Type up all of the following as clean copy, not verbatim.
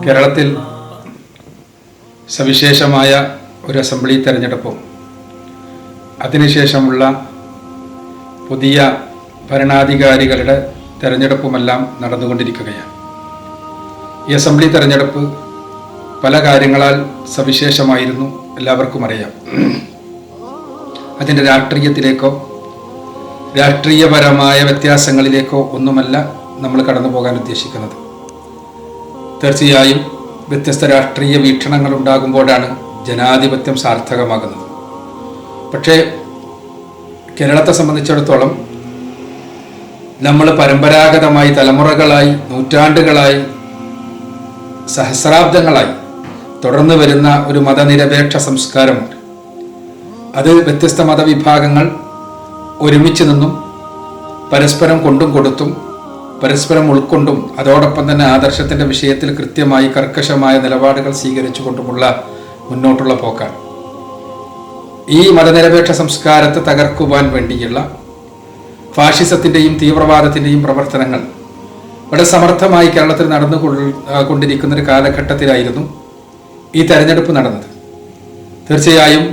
കേരളത്തിൽ സവിശേഷമായ ഒരു അസംബ്ലി തെരഞ്ഞെടുപ്പും അതിനുശേഷമുള്ള പുതിയ ഭരണാധികാരികളുടെ തെരഞ്ഞെടുപ്പുമെല്ലാം നടന്നുകൊണ്ടിരിക്കുകയാണ്. ഈ അസംബ്ലി തെരഞ്ഞെടുപ്പ് പല കാര്യങ്ങളാൽ സവിശേഷമായിരുന്നു, എല്ലാവർക്കും അറിയാം. അതിൻ്റെ രാഷ്ട്രീയത്തിലേക്കോ രാഷ്ട്രീയപരമായ വ്യത്യാസങ്ങളിലേക്കോ ഒന്നുമല്ല നമ്മൾ കടന്നു പോകാൻ ഉദ്ദേശിക്കുന്നത്. തീർച്ചയായും വ്യത്യസ്ത രാഷ്ട്രീയ വീക്ഷണങ്ങൾ ഉണ്ടാകുമ്പോഴാണ് ജനാധിപത്യം സാർത്ഥകമാകുന്നത്. പക്ഷേ കേരളത്തെ സംബന്ധിച്ചിടത്തോളം നമ്മൾ പരമ്പരാഗതമായി തലമുറകളായി, നൂറ്റാണ്ടുകളായി, സഹസ്രാബ്ദങ്ങളായി തുടർന്നു വരുന്ന ഒരു മതനിരപേക്ഷ സംസ്കാരമുണ്ട്. അത് വ്യത്യസ്ത മതവിഭാഗങ്ങൾ ഒരുമിച്ച് നിന്നും പരസ്പരം കൊണ്ടും കൊടുത്തും പരസ്പരം ഉൾക്കൊണ്ടും അതോടൊപ്പം തന്നെ ആദർശത്തിൻ്റെ വിഷയത്തിൽ കൃത്യമായി കർക്കശമായ നിലപാടുകൾ സ്വീകരിച്ചുകൊണ്ടുമുള്ള മുന്നോട്ടുള്ള പോക്കാണ്. ഈ മതനിരപേക്ഷ സംസ്കാരത്തെ തകർക്കുവാൻ വേണ്ടിയുള്ള ഫാഷിസത്തിൻ്റെയും തീവ്രവാദത്തിൻ്റെയും പ്രവർത്തനങ്ങൾ വളരെ സമർത്ഥമായി കേരളത്തിൽ നടന്നുകൊണ്ടിരിക്കുന്ന ഒരു കാലഘട്ടത്തിലായിരുന്നു ഈ തെരഞ്ഞെടുപ്പ് നടന്നത്. തീർച്ചയായും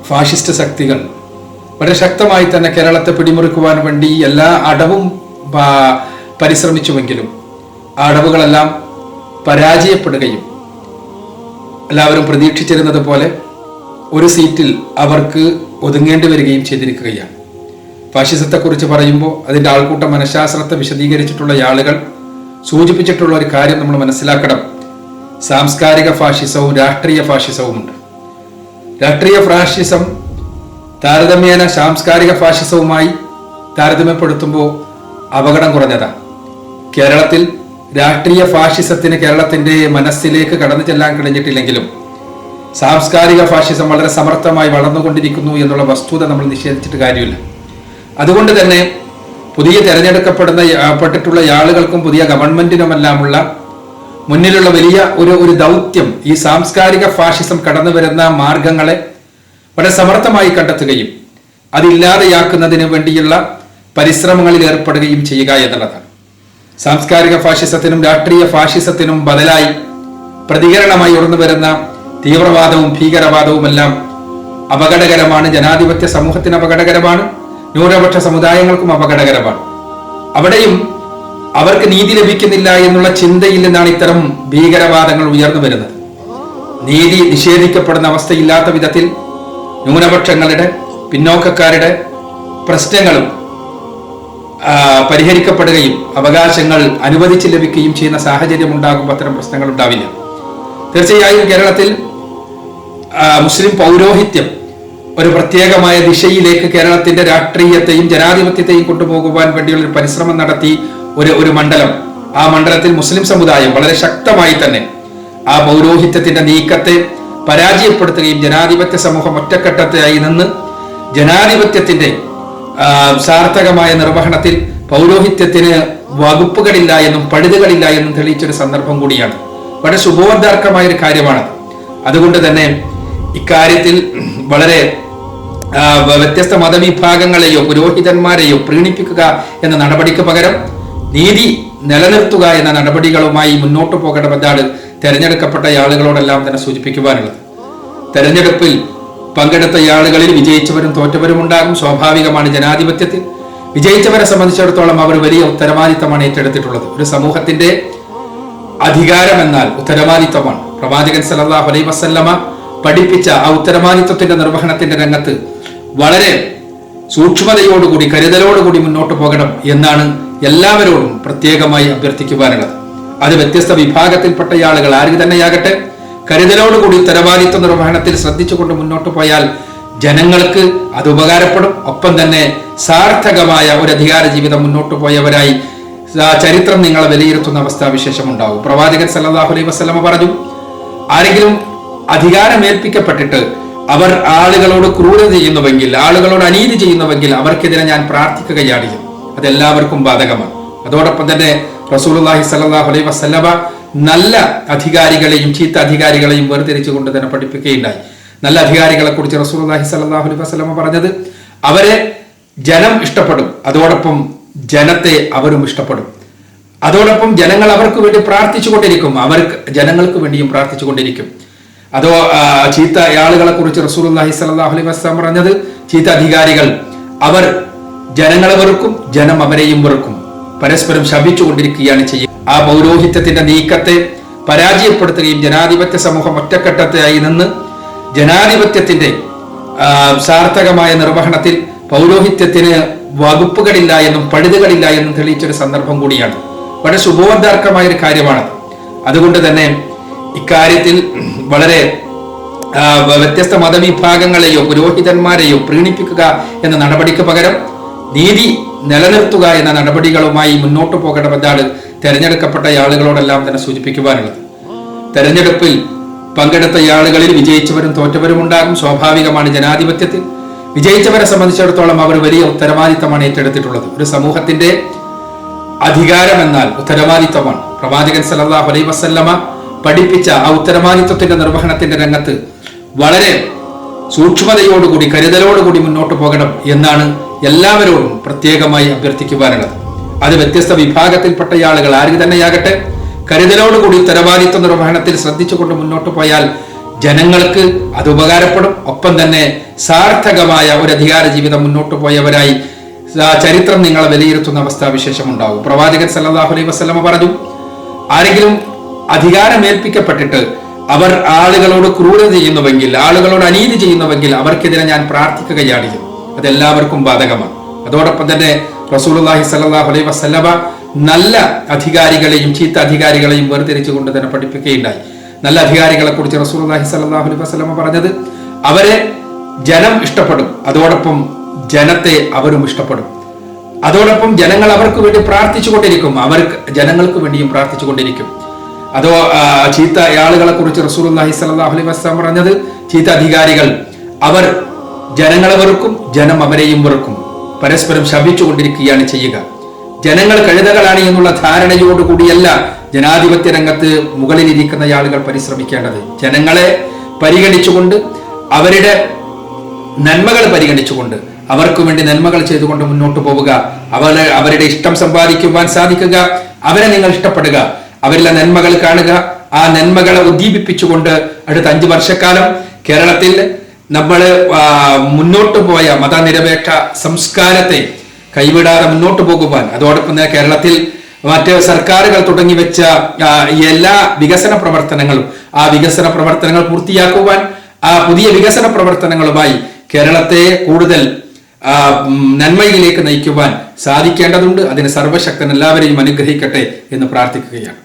ഫാഷിസ്റ്റ് ശക്തികൾ വളരെ ശക്തമായി തന്നെ കേരളത്തെ പിടിമുറുക്കുവാൻ വേണ്ടി എല്ലാ അടവും പരിശ്രമിച്ചുവെങ്കിലും ആ അടവുകളെല്ലാം പരാജയപ്പെടുകയും എല്ലാവരും പ്രതീക്ഷിച്ചിരുന്നത് പോലെ ഒരു സീറ്റിൽ അവർക്ക് ഒതുങ്ങേണ്ടി വരികയും ചെയ്തിരിക്കുകയാണ്. ഫാഷിസത്തെക്കുറിച്ച് പറയുമ്പോൾ അതിൻ്റെ ആൾക്കൂട്ട മനഃശാസ്ത്രത്തെ വിശദീകരിച്ചിട്ടുള്ള ആളുകൾ സൂചിപ്പിച്ചിട്ടുള്ള ഒരു കാര്യം നമ്മൾ മനസ്സിലാക്കണം. സാംസ്കാരിക ഫാഷിസവും രാഷ്ട്രീയ ഫാഷിസവുമുണ്ട്. രാഷ്ട്രീയ ഫാഷിസം താരതമ്യേന സാംസ്കാരിക ഫാഷിസവുമായി താരതമ്യപ്പെടുത്തുമ്പോൾ അപകടം കുറഞ്ഞതാണ്. കേരളത്തിൽ രാഷ്ട്രീയ ഫാഷിസത്തിന് കേരളത്തിൻ്റെ മനസ്സിലേക്ക് കടന്നു ചെല്ലാൻ കഴിഞ്ഞിട്ടില്ലെങ്കിലും സാംസ്കാരിക ഫാഷിസം വളരെ സമർത്ഥമായി വളർന്നുകൊണ്ടിരിക്കുന്നു എന്നുള്ള വസ്തുത നമ്മൾ നിഷേധിച്ചിട്ട് കാര്യമില്ല. അതുകൊണ്ട് തന്നെ പുതിയ തിരഞ്ഞെടുക്കപ്പെട്ടിട്ടുള്ള ആളുകൾക്കും പുതിയ ഗവൺമെന്റിനുമെല്ലാമുള്ള മുന്നിലുള്ള വലിയ ഒരു ദൗത്യം ഈ സാംസ്കാരിക ഫാഷിസം കടന്നു വരുന്ന മാർഗങ്ങളെ വളരെ സമർത്ഥമായി കണ്ടെത്തുകയും അതില്ലാതെയാക്കുന്നതിന് വേണ്ടിയുള്ള പരിശ്രമങ്ങളിൽ ഏർപ്പെടുകയും ചെയ്യുക എന്നുള്ളതാണ്. സാംസ്കാരിക ഫാഷിസത്തിനും രാഷ്ട്രീയ ഫാഷിസത്തിനും ബദലായി പ്രതികരണമായി ഉയർന്നു വരുന്ന തീവ്രവാദവും ഭീകരവാദവുമെല്ലാം അപകടകരമാണ്. ജനാധിപത്യ സമൂഹത്തിന് അപകടകരമാണ്. ന്യൂനപക്ഷ സമുദായങ്ങൾക്കും അപകടകരമാണ്. അവിടെയും അവർക്ക് നീതി ലഭിക്കുന്നില്ല എന്നുള്ള ചിന്തയിൽ നിന്നാണ് ഇത്തരം ഭീകരവാദങ്ങൾ ഉയർന്നു വരുന്നത്. നീതി നിഷേധിക്കപ്പെടുന്ന അവസ്ഥയില്ലാത്ത വിധത്തിൽ ന്യൂനപക്ഷങ്ങളുടെ, പിന്നോക്കക്കാരുടെ പ്രശ്നങ്ങളും പരിഹരിക്കപ്പെടുകയും അവകാശങ്ങൾ അനുവദിച്ച് ലഭിക്കുകയും ചെയ്യുന്ന സാഹചര്യം ഉണ്ടാകുമ്പോൾ അത്തരം പ്രശ്നങ്ങൾ ഉണ്ടാവില്ല. തീർച്ചയായും കേരളത്തിൽ മുസ്ലിം പൗരോഹിത്യം ഒരു പ്രത്യേകമായ ദിശയിലേക്ക് കേരളത്തിന്റെ രാഷ്ട്രീയത്തെയും ജനാധിപത്യത്തെയും കൊണ്ടുപോകുവാൻ വേണ്ടിയുള്ള ഒരു പരിശ്രമം നടത്തി ഒരു മണ്ഡലം. ആ മണ്ഡലത്തിൽ മുസ്ലിം സമുദായം വളരെ ശക്തമായി തന്നെ ആ പൗരോഹിത്യത്തിന്റെ നീക്കത്തെ പരാജയപ്പെടുത്തുകയും ജനാധിപത്യ സമൂഹം ഒറ്റക്കെട്ടായി നിന്ന് ജനാധിപത്യത്തിന്റെ സാർത്ഥകമായ നിർവഹണത്തിൽ പൗരോഹിത്യത്തിന് വകുപ്പുകളില്ല എന്നും പഴുതുകളില്ല എന്നും തെളിയിച്ചൊരു സന്ദർഭം കൂടിയാണ്. വളരെ ശുഭോദ്ധാർക്കമായ ഒരു കാര്യമാണ്. അതുകൊണ്ട് തന്നെ ഇക്കാര്യത്തിൽ വളരെ വ്യത്യസ്ത മതവിഭാഗങ്ങളെയോ പുരോഹിതന്മാരെയോ പ്രീണിപ്പിക്കുക എന്ന നടപടിക്ക് പകരം നീതി നിലനിർത്തുക എന്ന നടപടികളുമായി മുന്നോട്ട് പോകണമെന്നാണ് തെരഞ്ഞെടുക്കപ്പെട്ട ആളുകളോടെല്ലാം തന്നെ സൂചിപ്പിക്കുവാനുള്ളത്. തെരഞ്ഞെടുപ്പിൽ പങ്കെടുത്ത ആളുകളിൽ വിജയിച്ചവരും തോറ്റവരും ഉണ്ടാകും. സ്വാഭാവികമാണ്. ജനാധിപത്യത്തിൽ വിജയിച്ചവരെ സംബന്ധിച്ചിടത്തോളം അവർ വലിയ ഉത്തരവാദിത്തമാണ് ഏറ്റെടുത്തിട്ടുള്ളത്. ഒരു സമൂഹത്തിന്റെ അധികാരം എന്നാൽ ഉത്തരവാദിത്തമാണ്. പ്രവാചകൻ സല്ലല്ലാഹു അലൈഹി വസല്ലമ പഠിപ്പിച്ച ആ ഉത്തരവാദിത്വത്തിന്റെ നിർവഹണത്തിന്റെ രംഗത്ത് വളരെ സൂക്ഷ്മതയോടുകൂടി കരുതലോടുകൂടി മുന്നോട്ട് പോകണം എന്നാണ് എല്ലാവരോടും പ്രത്യേകമായി അഭ്യർത്ഥിക്കുവാനുള്ളത്. അത് വ്യത്യസ്ത വിഭാഗത്തിൽപ്പെട്ട ആളുകൾ ആര് തന്നെയാകട്ടെ കരുതലോടുകൂടി ഉത്തരവാദിത്വ നിർവഹണത്തിൽ ശ്രദ്ധിച്ചുകൊണ്ട് മുന്നോട്ട് പോയാൽ ജനങ്ങൾക്ക് അത് ഉപകാരപ്പെടും. ഒപ്പം തന്നെ സാർത്ഥകമായ ഒരു അധികാര ജീവിതം മുന്നോട്ട് പോയവരായി ചരിത്രം നിങ്ങളെ വിലയിരുത്തുന്ന അവസ്ഥാവിശേഷം ഉണ്ടാവും. പ്രവാചകൻ സല്ലല്ലാഹു അലൈഹി വസല്ലമ പറഞ്ഞു, ആരെങ്കിലും അധികാരമേൽപ്പിക്കപ്പെട്ടിട്ട് അവർ ആളുകളോട് ക്രൂരത ചെയ്യുന്നുവെങ്കിൽ, ആളുകളോട് അനീതി ചെയ്യുന്നുവെങ്കിൽ അവർക്കെതിരെ ഞാൻ പ്രാർത്ഥിക്കുകയാണ്. അതെല്ലാവർക്കും ബാധകമാണ്. അതോടൊപ്പം തന്നെ റസൂലുള്ളാഹി സ്വല്ലല്ലാഹു അലൈഹി വസല്ലമ നല്ല അധികാരികളെയും ചീത്ത അധികാരികളെയും വേർതിരിച്ചുകൊണ്ട് തന്നെ പഠിപ്പിക്കുകയുണ്ടായി. നല്ല അധികാരികളെ കുറിച്ച് റസൂലുള്ളാഹി സ്വല്ലല്ലാഹു അലൈഹി വസല്ലം പറഞ്ഞത്, അവരെ ജനം ഇഷ്ടപ്പെടും, അതോടൊപ്പം ജനത്തെ അവരും ഇഷ്ടപ്പെടും. അതോടൊപ്പം ജനങ്ങൾ അവർക്ക് വേണ്ടി പ്രാർത്ഥിച്ചുകൊണ്ടിരിക്കും, ജനങ്ങൾക്ക് വേണ്ടിയും പ്രാർത്ഥിച്ചുകൊണ്ടിരിക്കും. ചീത്ത ആളുകളെ കുറിച്ച് റസൂലുള്ളാഹി സ്വല്ലല്ലാഹു അലൈഹി വസല്ലം പറഞ്ഞത്, ചീത്ത അധികാരികൾ അവർ ജനങ്ങളെ വെറുക്കും, ജനം അവരെയും വെറുക്കും, പരസ്പരം ശപിച്ചുകൊണ്ടിരിക്കുകയാണ് ചെയ്യുക. ആ പൗരോഹിത്യത്തിന്റെ നീക്കത്തെ പരാജയപ്പെടുത്തുകയും ജനാധിപത്യ സമൂഹം ഒറ്റക്കെട്ടായി നിന്ന് ജനാധിപത്യത്തിന്റെ സാർത്ഥകമായ നിർവഹണത്തിൽ പൗരോഹിത്യത്തിന് വകുപ്പുകളില്ല എന്നും പഴുതുകളില്ല എന്നും തെളിയിച്ചൊരു സന്ദർഭം കൂടിയാണ്. വളരെ ശുഭോദ്ധാർക്കമായ ഒരു കാര്യമാണ്. അതുകൊണ്ട് തന്നെ ഇക്കാര്യത്തിൽ വളരെ വ്യത്യസ്ത മതവിഭാഗങ്ങളെയോ പുരോഹിതന്മാരെയോ പ്രീണിപ്പിക്കുക എന്ന നടപടിക്ക് പകരം നീതി നിലനിർത്തുക എന്ന നടപടികളുമായി മുന്നോട്ട് പോകണമെന്നാണ് തെരഞ്ഞെടുക്കപ്പെട്ട ആളുകളോടെല്ലാം തന്നെ സൂചിപ്പിക്കുവാനുള്ളത്. തെരഞ്ഞെടുപ്പിൽ പങ്കെടുത്ത ആളുകളിൽ വിജയിച്ചവരും തോറ്റവരും ഉണ്ടാകും. സ്വാഭാവികമാണ്. ജനാധിപത്യത്തിൽ വിജയിച്ചവരെ സംബന്ധിച്ചിടത്തോളം അവർ വലിയ ഉത്തരവാദിത്തമാണ് ഏറ്റെടുത്തിട്ടുള്ളത്. ഒരു സമൂഹത്തിന്റെ അധികാരം എന്നാൽ ഉത്തരവാദിത്തമാണ്. പ്രവാചകൻ സല്ലല്ലാഹു അലൈഹി വസല്ലമ പഠിപ്പിച്ച ആ ഉത്തരവാദിത്വത്തിന്റെ നിർവഹണത്തിന്റെ രംഗത്ത് വളരെ സൂക്ഷ്മതയോടുകൂടി കരുതലോടുകൂടി മുന്നോട്ട് പോകണം എന്നാണ് എല്ലാവരോടും പ്രത്യേകമായി അഭ്യർത്ഥിക്കുവാനുള്ളത്. അത് വ്യത്യസ്ത വിഭാഗത്തിൽപ്പെട്ട ആളുകൾ ആര് തന്നെയാകട്ടെ, കരുതലോടുകൂടി ഉത്തരവാദിത്വ നിർവഹണത്തിൽ ശ്രദ്ധിച്ചുകൊണ്ട് മുന്നോട്ട് പോയാൽ ജനങ്ങൾക്ക് അത് ഉപകാരപ്പെടും. ഒപ്പം തന്നെ സാർത്ഥകമായ ഒരു അധികാര ജീവിതം മുന്നോട്ട് പോയവരായി ചരിത്രം നിങ്ങളെ വിലയിരുത്തുന്ന അവസ്ഥാവിശേഷം ഉണ്ടാവും. പ്രവാചകൻ സല്ലല്ലാഹു അലൈഹി വസല്ലമ പറഞ്ഞു, ആരെങ്കിലും അധികാരമേൽപ്പിക്കപ്പെട്ടിട്ട് അവർ ആളുകളോട് ക്രൂരത ചെയ്യുന്നുവെങ്കിൽ, ആളുകളോട് അനീതി ചെയ്യുന്നുവെങ്കിൽ അവർക്കെതിരെ ഞാൻ പ്രാർത്ഥിക്കുകയാണ്. അതെല്ലാവർക്കും ബാധകമാണ്. അതോടൊപ്പം തന്നെ റസൂലുള്ളാഹി സ്വല്ലല്ലാഹു അലൈഹി വസല്ലമ നല്ല അധികാരികളെയും ചീത്ത അധികാരികളെയും വേർതിരിച്ചുകൊണ്ട് തന്നെ പഠിപ്പിക്കുകയുണ്ടായി. നല്ല അധികാരികളെ കുറിച്ച് റസൂലുള്ളാഹി സ്വല്ലല്ലാഹു അലൈഹി വസല്ലമ പറഞ്ഞത്, അവരെ ജനം ഇഷ്ടപ്പെടും, അതോടൊപ്പം ജനത്തെ അവരും ഇഷ്ടപ്പെടും. അതോടൊപ്പം ജനങ്ങൾ അവർക്ക് വേണ്ടി പ്രാർത്ഥിച്ചുകൊണ്ടിരിക്കും, ജനങ്ങൾക്ക് വേണ്ടിയും പ്രാർത്ഥിച്ചുകൊണ്ടിരിക്കും. ചീത്ത ആളുകളെ കുറിച്ച് റസൂലുള്ളാഹി സ്വല്ലല്ലാഹു അലൈഹി വസല്ലം പറഞ്ഞത്, ചീത്ത അധികാരികൾ അവർ ജനങ്ങളെ വെറുക്കും, ജനം അവരെയും വെറുക്കും, പരസ്പരം ശപിച്ചുകൊണ്ടിരിക്കുകയാണ് ചെയ്യുക. ജനങ്ങൾ കഴുതകളാണ് എന്നുള്ള ധാരണയോടുകൂടിയല്ല ജനാധിപത്യ രംഗത്ത് മുകളിലിരിക്കുന്ന ആളുകൾ പരിശ്രമിക്കേണ്ടത്. ജനങ്ങളെ പരിഗണിച്ചുകൊണ്ട്, അവരുടെ നന്മകൾ പരിഗണിച്ചുകൊണ്ട്, അവർക്ക് വേണ്ടി നന്മകൾ ചെയ്തുകൊണ്ട് മുന്നോട്ട് പോവുക, അവരുടെ ഇഷ്ടം സമ്പാദിക്കുവാൻ സാധിക്കുക, അവരെ നിങ്ങൾ ഇഷ്ടപ്പെടുക, അവരിലെ നന്മകൾ കാണുക, ആ നന്മകളെ ഉദ്ദീപിപ്പിച്ചുകൊണ്ട് അടുത്ത 5 വർഷക്കാലം കേരളത്തിൽ നമ്മൾ മുന്നോട്ട് പോയ മതനിരപേക്ഷ സംസ്കാരത്തെ കൈവിടാതെ മുന്നോട്ട് പോകുവാൻ, അതോടൊപ്പം തന്നെ കേരളത്തിൽ മറ്റ് സർക്കാരുകൾ തുടങ്ങി വെച്ച എല്ലാ വികസന പ്രവർത്തനങ്ങളും ആ വികസന പ്രവർത്തനങ്ങൾ പൂർത്തിയാക്കുവാൻ, ആ പുതിയ വികസന പ്രവർത്തനങ്ങളുമായി കേരളത്തെ കൂടുതൽ നന്മയിലേക്ക് നയിക്കുവാൻ സാധിക്കേണ്ടതുണ്ട്. അതിന് സർവശക്തൻ എല്ലാവരെയും അനുഗ്രഹിക്കട്ടെ എന്ന് പ്രാർത്ഥിക്കുകയാണ്.